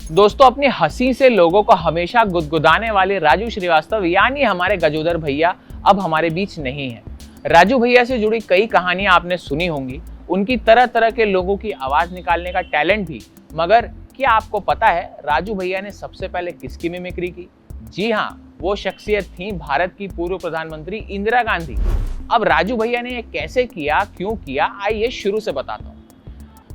दोस्तों, अपनी हंसी से लोगों को हमेशा गुदगुदाने वाले राजू श्रीवास्तव यानी हमारे गजोदर भैया अब हमारे बीच नहीं है। राजू भैया से जुड़ी कई कहानियां आपने सुनी होंगी, उनकी तरह तरह के लोगों की आवाज निकालने का टैलेंट भी। मगर क्या आपको पता है राजू भैया ने सबसे पहले किसकी मिमिक्री की? जी हाँ, वो शख्सियत थी भारत की पूर्व प्रधानमंत्री इंदिरा गांधी। अब राजू भैया ने ये कैसे किया, क्यों किया, आइए शुरू से बताता हूँ।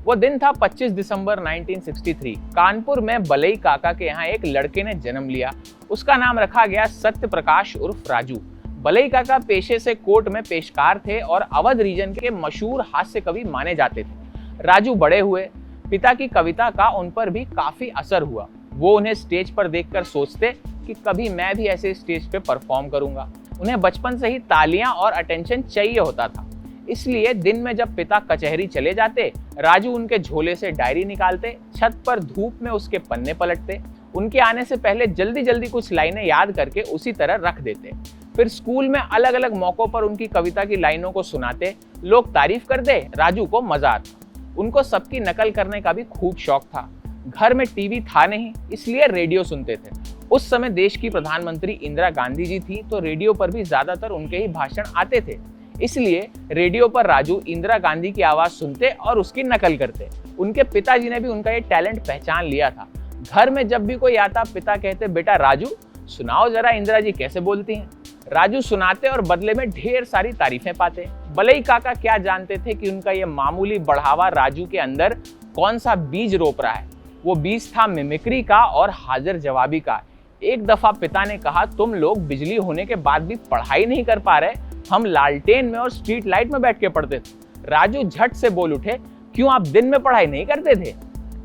वो दिन था 25 दिसंबर 1963। कानपुर में बलई काका के यहाँ एक लड़के ने जन्म लिया। उसका नाम रखा गया सत्य प्रकाश उर्फ राजू। बलई काका पेशे से कोर्ट में पेशकार थे और अवध रीजन के मशहूर हास्य कवि माने जाते थे। राजू बड़े हुए, पिता की कविता का उन पर भी काफी असर हुआ। वो उन्हें स्टेज पर देखकर सोचते कि कभी मैं भी ऐसे स्टेज पे परफॉर्म करूंगा। उन्हें बचपन से ही तालियां और अटेंशन चाहिए होता था। इसलिए दिन में जब पिता कचहरी चले जाते, राजू उनके झोले से डायरी निकालते, छत पर धूप में उसके पन्ने पलटते। उनके आने से पहले जल्दी जल्दी कुछ लाइनें याद करके उसी तरह रख देते। फिर स्कूल में अलग अलग मौकों पर उनकी कविता की लाइनों को सुनाते। लोग तारीफ करते, राजू को मजा आता। उनको सबकी नकल करने का भी खूब शौक था। घर में टीवी था नहीं, इसलिए रेडियो सुनते थे। उस समय देश की प्रधानमंत्री इंदिरा गांधी जी थी, तो रेडियो पर भी ज्यादातर उनके ही भाषण आते थे। इसलिए रेडियो पर राजू इंदिरा गांधी की आवाज सुनते और उसकी नकल करते। उनके पिताजी ने भी उनका ये टैलेंट पहचान लिया था। घर में जब भी कोई आता, पिता कहते, बेटा राजू सुनाओ जरा इंदिरा जी कैसे बोलती हैं। राजू सुनाते और बदले में ढेर सारी तारीफें पाते। बलई काका क्या जानते थे कि उनका ये मामूली बढ़ावा राजू के अंदर कौन सा बीज रोप रहा है। वो बीज था मिमिक्री का और हाजिर जवाबी का। एक दफा पिता ने कहा, तुम लोग बिजली होने के बाद भी पढ़ाई नहीं कर पा रहे, हम लालटेन में और स्ट्रीट लाइट में बैठ के पढ़ते थे। राजू झट से बोल उठे, क्यों आप दिन में पढ़ाई नहीं करते थे?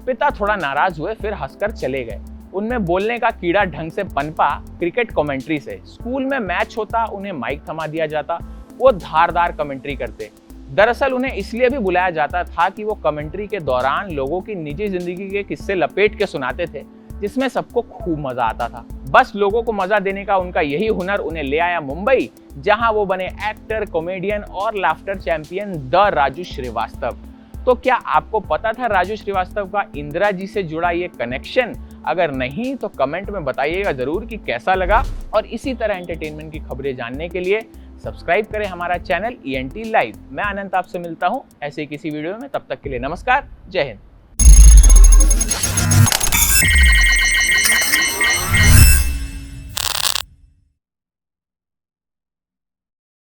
पिता थोड़ा नाराज हुए, फिर हंसकर चले गए। उनमें बोलने का कीड़ा ढंग से पनपा क्रिकेट कमेंट्री से। स्कूल में मैच होता, उन्हें माइक थमा दिया जाता, वो धारदार कमेंट्री करते। दरअसल उन्हें इसलिए भी बुलाया जाता था कि वो कमेंट्री के दौरान लोगों की निजी जिंदगी के किस्से लपेट के सुनाते थे, जिसमें सबको खूब मजा आता था। बस लोगों को मजा देने का उनका यही हुनर उन्हें ले आया मुंबई, जहां वो बने एक्टर, कॉमेडियन और laughter champion the Raju Srivastava. तो क्या आपको पता था राजू श्रीवास्तव का इंदिरा जी से जुड़ा ये कनेक्शन? अगर नहीं तो कमेंट में बताइएगा जरूर कि कैसा लगा। और इसी तरह एंटरटेनमेंट की खबरें जानने के लिए सब्सक्राइब करें हमारा चैनल ENT लाइव। मैं अनंत आपसे मिलता हूं ऐसे किसी वीडियो में। तब तक के लिए नमस्कार, जय हिंद।